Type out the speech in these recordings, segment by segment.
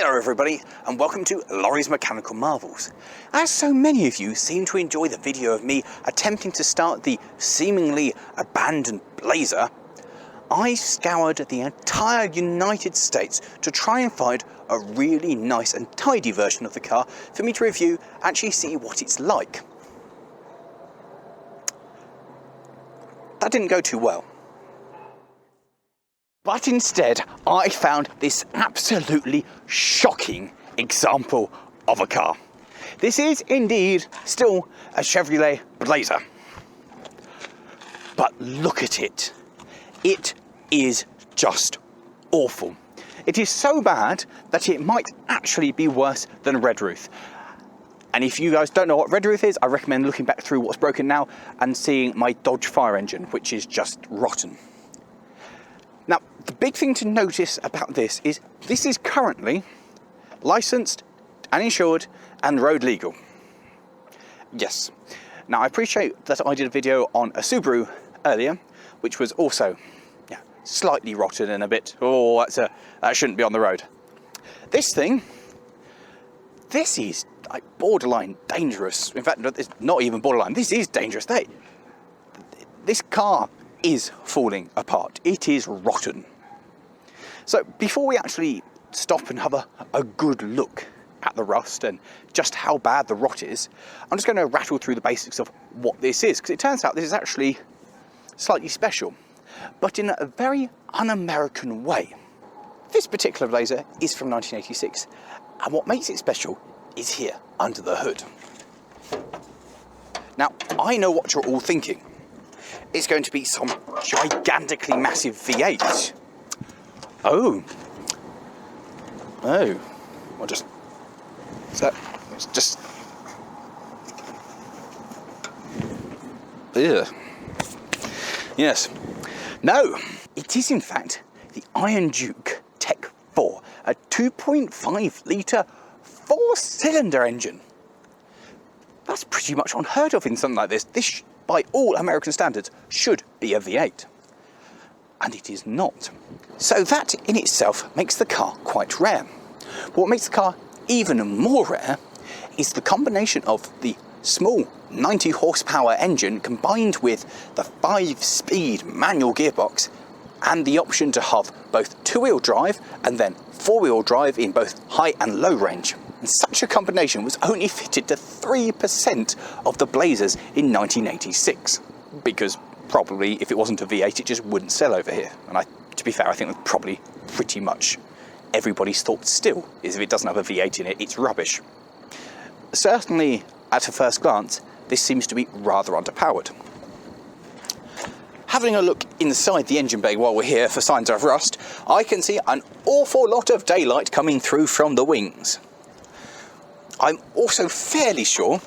Hello everybody, and welcome to Lawrie's Mechanical Marvels. As so many of you seem to enjoy the video of me attempting to start the seemingly abandoned Blazer, I scoured the entire United States to try and find a really nice and tidy version of the car for me to review, actually see what it's like. That didn't go too well. But instead, I found this absolutely shocking example of a car. This is indeed still a Chevrolet Blazer. But look at it. It is just awful. It is so bad that it might actually be worse than Red Roof. And if you guys don't know what Red Roof is, I recommend looking back through what's broken now and seeing my Dodge Fire engine, which is just rotten. Now, the big thing to notice about this is currently licensed and insured and road legal. Yes. Now, I appreciate that I did a video on a Subaru earlier, which was also slightly rotten and a bit, that shouldn't be on the road. This is like borderline dangerous. In fact, it's not even borderline. This is dangerous. This car is falling apart. It is rotten. So before we actually stop and have a good look at the rust and just how bad the rot is, I'm just going to rattle through the basics of what this is, because it turns out this is actually slightly special, but in a very un-American way. This particular Blazer is from 1986, and what makes it special is here under the hood. Now, I know what you're all thinking. It's going to be some gigantically massive V8. Oh, well, it's just, ugh. Yes, no, it is in fact the Iron Duke Tech 4, a 2.5 litre 4-cylinder engine. That's pretty much unheard of in something like this. This, by all American standards, should be a V8. And it is not. So that in itself makes the car quite rare. But what makes the car even more rare is the combination of the small 90 horsepower engine combined with the 5-speed manual gearbox and the option to have both 2-wheel drive and then 4-wheel drive in both high and low range. And such a combination was only fitted to 3% of the Blazers in 1986, because probably if it wasn't a V8 it just wouldn't sell over here. And to be fair, I think that's probably pretty much everybody's thought still, is if it doesn't have a V8 in it, it's rubbish. Certainly at a first glance, this seems to be rather underpowered. Having a look inside the engine bay while we're here for signs of rust, I can see an awful lot of daylight coming through from the wings. I'm also fairly sure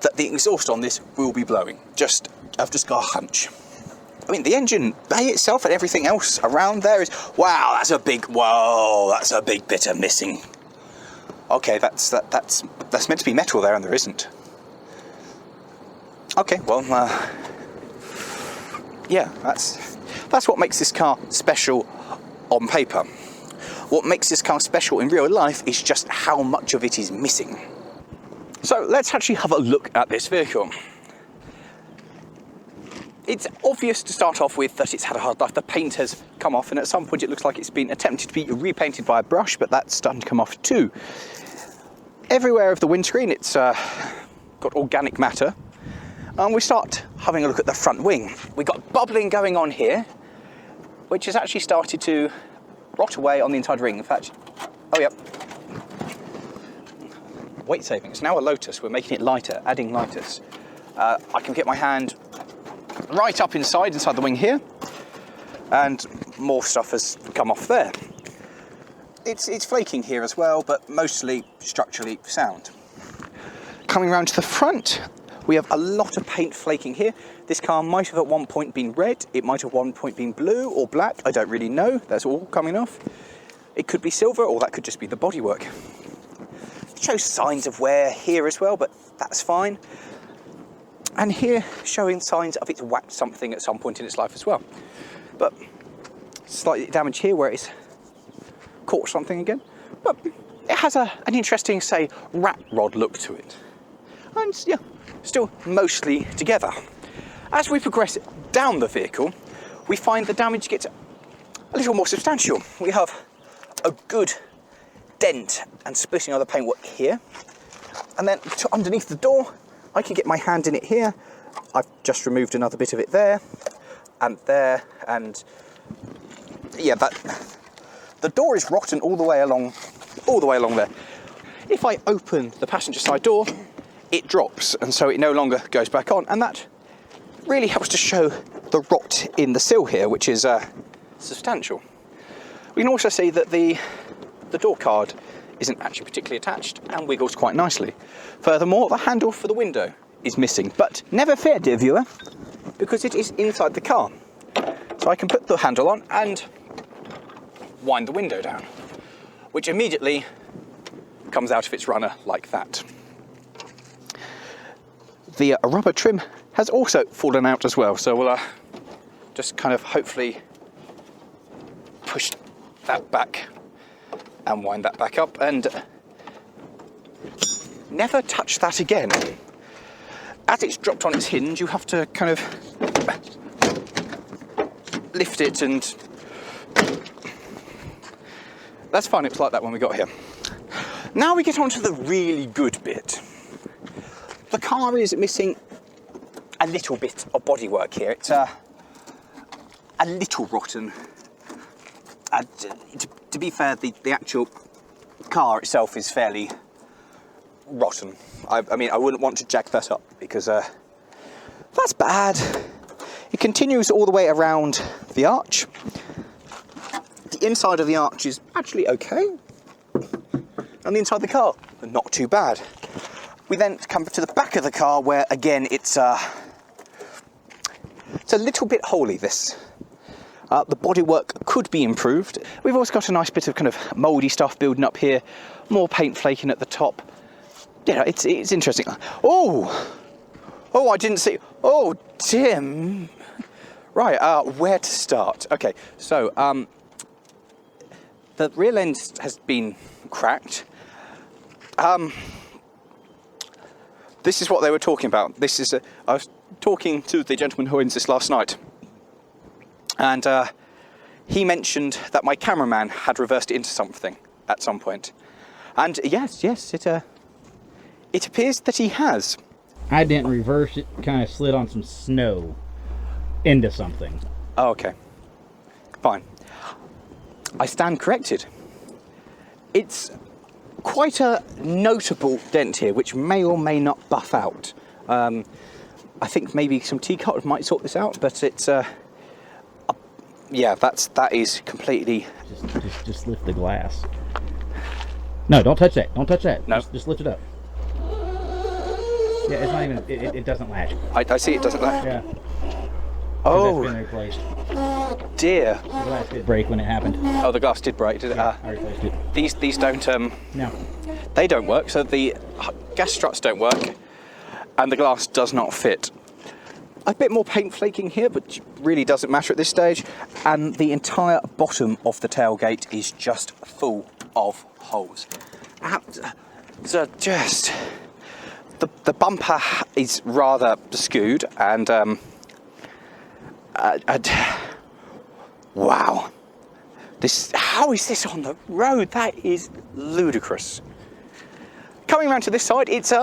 that the exhaust on this will be blowing. I've just got a hunch. I mean, the engine bay itself and everything else around there is, wow, that's a big bit of missing. Okay, that's meant to be metal there, and there isn't. Okay, well, yeah, that's what makes this car special on paper. What makes this car special in real life is just how much of it is missing. So let's actually have a look at this vehicle. It's obvious to start off with that it's had a hard life. The paint has come off, and at some point it looks like it's been attempted to be repainted by a brush, but that's starting to come off too. Everywhere of the windscreen it's got organic matter. And we start having a look at the front wing. We've got bubbling going on here, which has actually started to rot away on the inside ring. In fact, oh yep. Weight saving. It's now a Lotus. We're making it lighter, adding lighters. I can get my hand right up inside the wing here, and more stuff has come off there. It's flaking here as well, but mostly structurally sound. Coming round to the front, we have a lot of paint flaking here. This car might have at one point been red, it might have at one point been blue or black, I don't really know, that's all coming off. It could be silver, or that could just be the bodywork. It shows signs of wear here as well, but that's fine. And here, showing signs of it's whacked something at some point in its life as well. But slightly damaged here where it's caught something again. but it has an interesting, say, rat rod look to it. And yeah, still mostly together. As we progress down the vehicle, we find the damage gets a little more substantial. We have a good dent and splitting of the paintwork here. And then underneath the door, I can get my hand in it here. I've just removed another bit of it there, and yeah, the door is rotten all the way along there. If I open the passenger side door, it drops, and so it no longer goes back on, and that really helps to show the rot in the sill here, which is substantial. We can also see that the door card isn't actually particularly attached and wiggles quite nicely. Furthermore, the handle for the window is missing, but never fear, dear viewer, because it is inside the car. So I can put the handle on and wind the window down, which immediately comes out of its runner like that. The rubber trim has also fallen out as well, so we'll just kind of hopefully push that back and wind that back up and never touch that again. As it's dropped on its hinge, you have to kind of lift it, and that's fine, it was like that when we got here. Now we get on to the really good bit. The car is missing a little bit of bodywork here. It's a little rotten. To be fair, the actual car itself is fairly rotten. I mean, I wouldn't want to jack that up because that's bad. It continues all the way around the arch. The inside of the arch is actually okay, and the inside of the car, not too bad. We then come to the back of the car, where again it's a little bit holy. This the bodywork could be improved. We've also got a nice bit of kind of mouldy stuff building up here, more paint flaking at the top. Yeah, it's interesting. Oh, I didn't see. Oh, Tim. Right, where to start? Okay, so the rear end has been cracked. This is what they were talking about. I was talking to the gentleman who owns this last night, and he mentioned that my cameraman had reversed it into something at some point. And yes, it appears that he has. I didn't reverse it, kind of slid on some snow into something. Oh, okay. Fine. I stand corrected. It's quite a notable dent here, which may or may not buff out. I think maybe some T-cut might sort this out, but it's yeah, that is completely. Just lift the glass. No, don't touch that. Don't touch that. No. Just lift it up. Yeah, it's not even. It doesn't latch. I see it doesn't latch. Yeah. Oh. That's been replaced. Dear. The glass did break when it happened. Oh, the glass did break, did it? Yeah, I replaced it. These don't. No. They don't work. So the gas struts don't work, and the glass does not fit. A bit more paint flaking here, but really doesn't matter at this stage. And the entire bottom of the tailgate is just full of holes. So just the bumper is rather skewed, and wow, how is this on the road? That is ludicrous. Coming around to this side, it's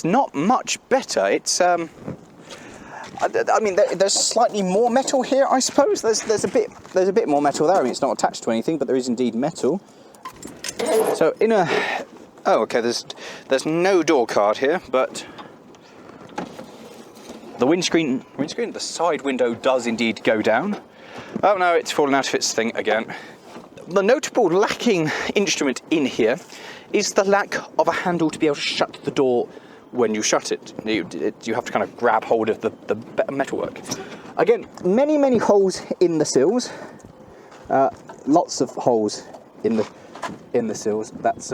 not much better. It's I mean, there's slightly more metal here, I suppose. There's a bit more metal there. I mean, it's not attached to anything, but there is indeed metal. So okay, there's no door card here, but the windscreen, the side window does indeed go down. Oh no, it's fallen out of its thing again. The notable lacking instrument in here is the lack of a handle to be able to shut the door when you shut it. You have to kind of grab hold of the metalwork. Again, many holes in the sills. Lots of holes in the sills. That's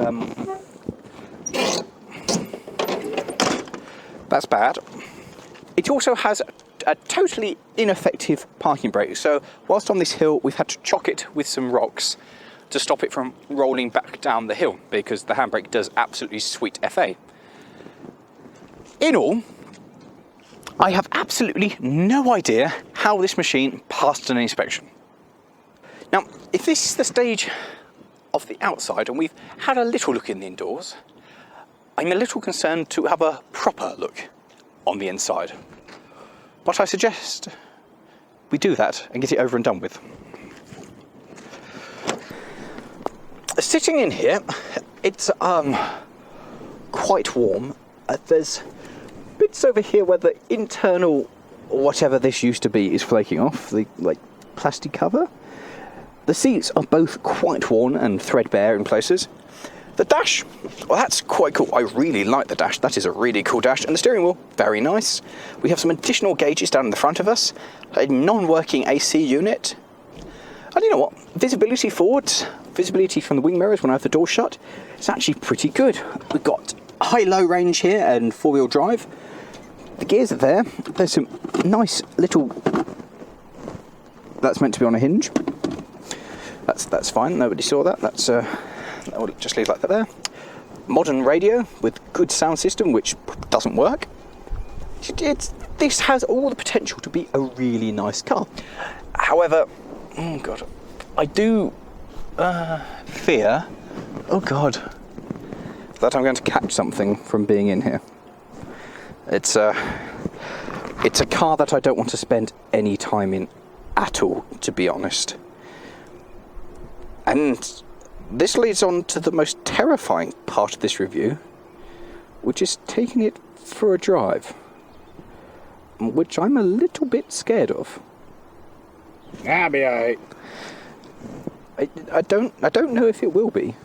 bad. It also has a totally ineffective parking brake. So whilst on this hill, we've had to chock it with some rocks to stop it from rolling back down the hill, because the handbrake does absolutely sweet FA. In all, I have absolutely no idea how this machine passed an inspection. Now, if this is the stage of the outside and we've had a little look in the indoors, I'm a little concerned to have a proper look on the inside. But I suggest we do that and get it over and done with. Sitting in here, it's quite warm. There's bits over here where the internal, whatever this used to be, is flaking off, the plastic cover. The seats are both quite worn and threadbare in places. The dash, well, that's quite cool. I really like the dash. That is a really cool dash. And the steering wheel, very nice. We have some additional gauges down in the front of us, a non-working AC unit. And you know what? Visibility forwards, visibility from the wing mirrors when I have the door shut, it's actually pretty good. We've got high-low range here and four-wheel drive. The gears are there. There's some nice little... That's meant to be on a hinge. That's fine. Nobody saw that. I'll just leave like that there. Modern radio with good sound system, which doesn't work. This has all the potential to be a really nice car. However, oh god, I do fear, oh god, that I'm going to catch something from being in here. It's a car that I don't want to spend any time in at all, to be honest. And this leads on to the most terrifying part of this review, which is taking it for a drive, which I'm a little bit scared of. I'll be alright. I don't know if it will be.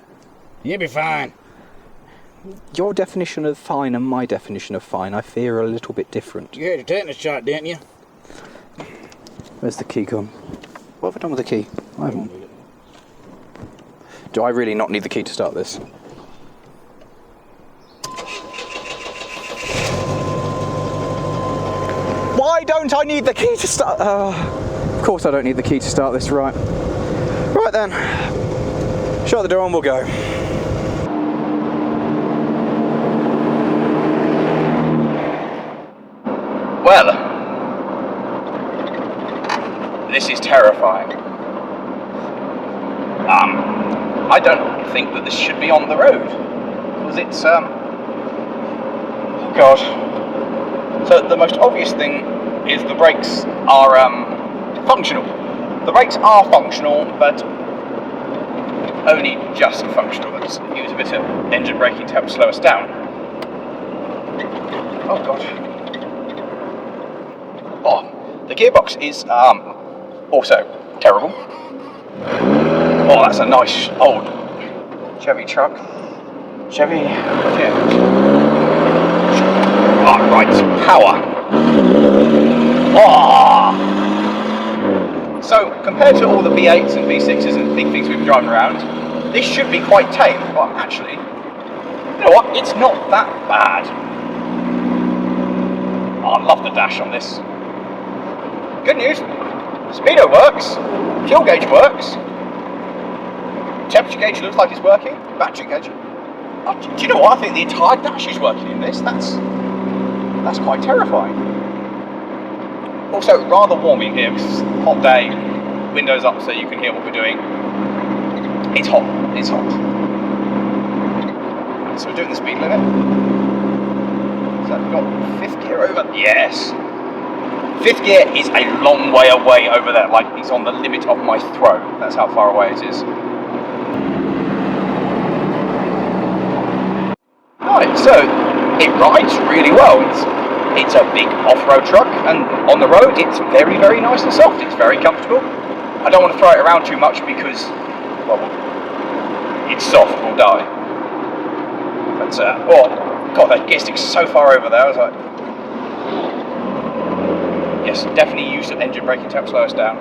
You'll be fine. Your definition of fine and my definition of fine, I fear, are a little bit different. You had your tetanus shot, didn't you? Where's the key gone? What have I done with the key? I haven't. Do I really not need the key to start this? Why don't I need the key to start? Of course I don't need the key to start this, right. Right then. Shut the door and we'll go. Well, this is terrifying. I don't think that this should be on the road, because it's, oh god. So the most obvious thing is the brakes are, functional. The brakes are functional, but only just functional. Let's use a bit of engine braking to help slow us down. Oh god. Oh, the gearbox is, also terrible. Oh, that's a nice old Chevy truck. Chevy, yeah. Oh, right, power. Oh. So, compared to all the V8s and V6s and big things we've been driving around, this should be quite tame, but actually, you know what, it's not that bad. Oh, I love the dash on this. Good news, speedo works, fuel gauge works, temperature gauge looks like it's working, battery gauge. Oh, do you know what, I think the entire dash is working in this. That's quite terrifying. Also, rather warm in here, because it's a hot day, windows up so you can hear what we're doing. It's hot, it's hot. So we're doing the speed limit. So we've got fifth gear over, yes. Fifth gear is a long way away over there, like it's on the limit of my throw. That's how far away it is. Right, so it rides really well. It's a big off-road truck, and on the road it's very, very nice and soft. It's very comfortable. I don't want to throw it around too much because, well, it's soft, we'll die. But, oh, God, that gear stick's so far over there, I was like... Yes, definitely use of engine braking to help slow us down.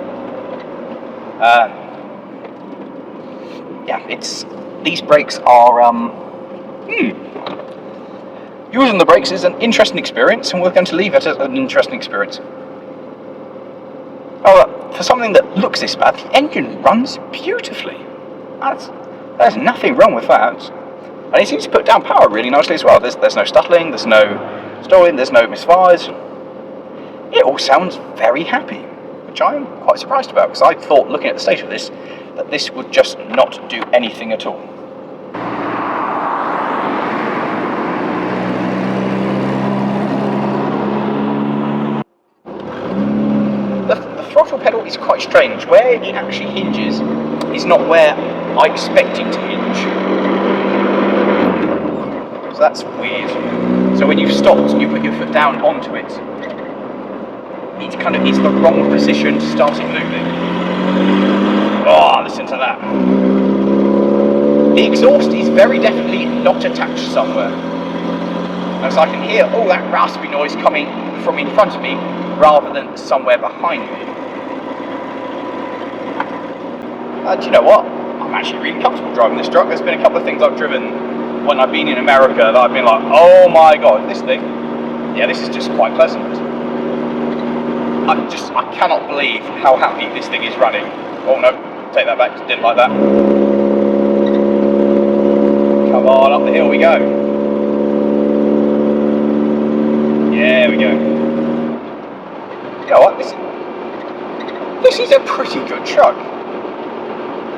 Yeah, these brakes are, Using the brakes is an interesting experience, and we're going to leave it as an interesting experience. Oh, for something that looks this bad, the engine runs beautifully. There's nothing wrong with that. And it seems to put down power really nicely as well. There's no stuttering, there's no stalling, there's no misfires. It all sounds very happy, which I am quite surprised about, because I thought, looking at the state of this, that this would just not do anything at all. The throttle pedal is quite strange. Where it actually hinges is not where I expect it to hinge. So that's weird. So when you've stopped and you put your foot down onto it, it's the wrong position to start it moving. Oh, listen to that. The exhaust is very definitely not attached somewhere. And so I can hear all that raspy noise coming from in front of me rather than somewhere behind me. Do you know what? I'm actually really comfortable driving this truck. There's been a couple of things I've driven when I've been in America that I've been like, oh my god, this thing. Yeah, this is just quite pleasant. I cannot believe how happy this thing is running. Oh no, take that back, didn't like that. Come on, up the hill we go. There we go. You know what, this is a pretty good truck.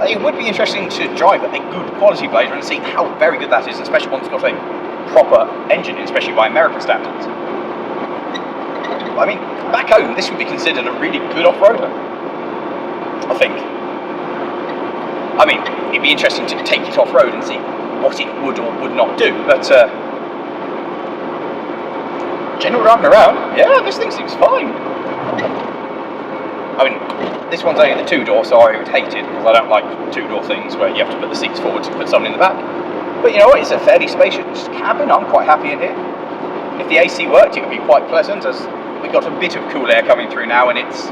It would be interesting to drive a good quality Blazer and see how very good that is, especially once it's got a proper engine, especially by American standards. I mean, back home, this would be considered a really good off-roader, I think. I mean, it'd be interesting to take it off-road and see what it would or would not do, but general driving around, yeah, this thing seems fine. I mean, this one's only the two-door, so I would hate it, because I don't like two-door things where you have to put the seats forward to put someone in the back. But you know what, it's a fairly spacious cabin, I'm quite happy in here. If the AC worked, it would be quite pleasant, as we've got a bit of cool air coming through now, and it's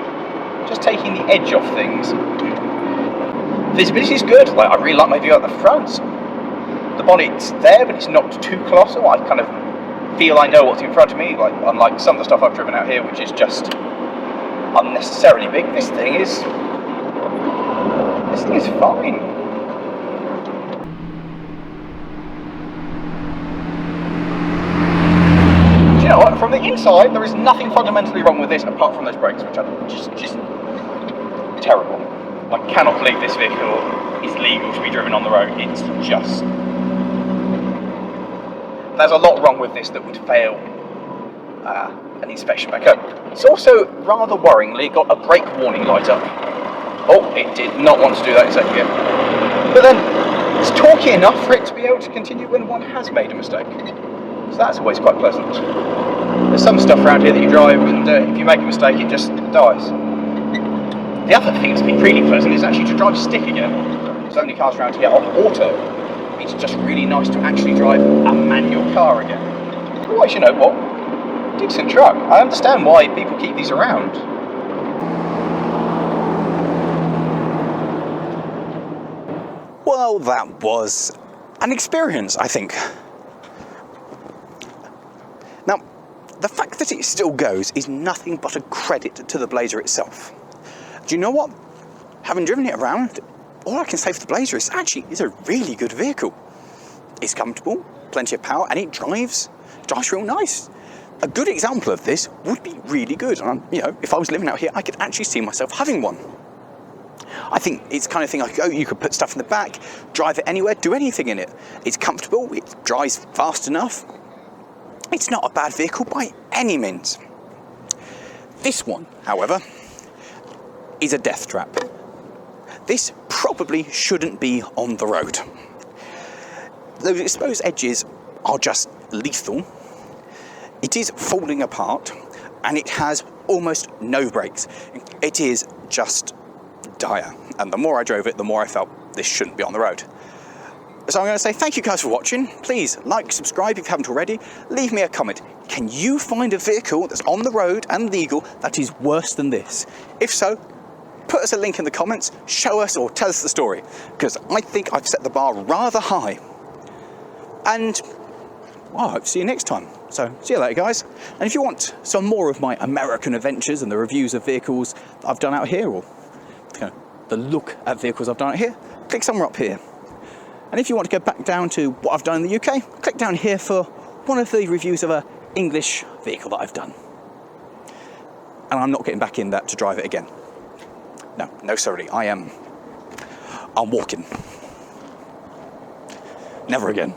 just taking the edge off things. Visibility is good, like I really like my view at the front. The bonnet's there, but it's not too colossal. I kind of feel I know what's in front of me, like unlike some of the stuff I've driven out here, which is just unnecessarily big. This thing is fine. Do you know what? From the inside, there is nothing fundamentally wrong with this apart from those brakes, which are just terrible. I cannot believe this vehicle is legal to be driven on the road. It's just... There's a lot wrong with this that would fail an inspection back home. It's also rather worryingly got a brake warning light up. Oh, it did not want to do that in second gear. But then, it's torquey enough for it to be able to continue when one has made a mistake. So that's always quite pleasant. There's some stuff around here that you drive and if you make a mistake it just dies. The other thing that's been really pleasant is actually to drive stick again. So many cars around here are auto. It's just really nice to actually drive a manual car again. Otherwise, you know what? Decent truck. I understand why people keep these around. Well, that was an experience, I think. Now, the fact that it still goes is nothing but a credit to the Blazer itself. Do you know what? Having driven it around, all I can say for the Blazer is actually it's a really good vehicle. It's comfortable, plenty of power, and it drives real nice. A good example of this would be really good. And you know, if I was living out here, I could actually see myself having one. I think it's the kind of thing like, oh, you could put stuff in the back, drive it anywhere, do anything in it. It's comfortable, it drives fast enough. It's not a bad vehicle by any means. This one, however, is a death trap. This probably shouldn't be on the road. Those exposed edges are just lethal. It is falling apart and it has almost no brakes. It is just dire. And the more I drove it, the more I felt this shouldn't be on the road. So I'm going to say thank you guys for watching. Please like, subscribe if you haven't already. Leave me a comment. Can you find a vehicle that's on the road and legal that is worse than this? If so, put us a link in the comments, show us or tell us the story, because I think I've set the bar rather high. And well, I hope to see you next time. So see you later, guys. And if you want some more of my American adventures and the reviews of vehicles that I've done out here, or you know, the look at vehicles I've done out here, click somewhere up here. And if you want to go back down to what I've done in the UK, click down here for one of the reviews of an English vehicle that I've done. And I'm not getting back in that to drive it again. No, sorry, I'm walking. Never again.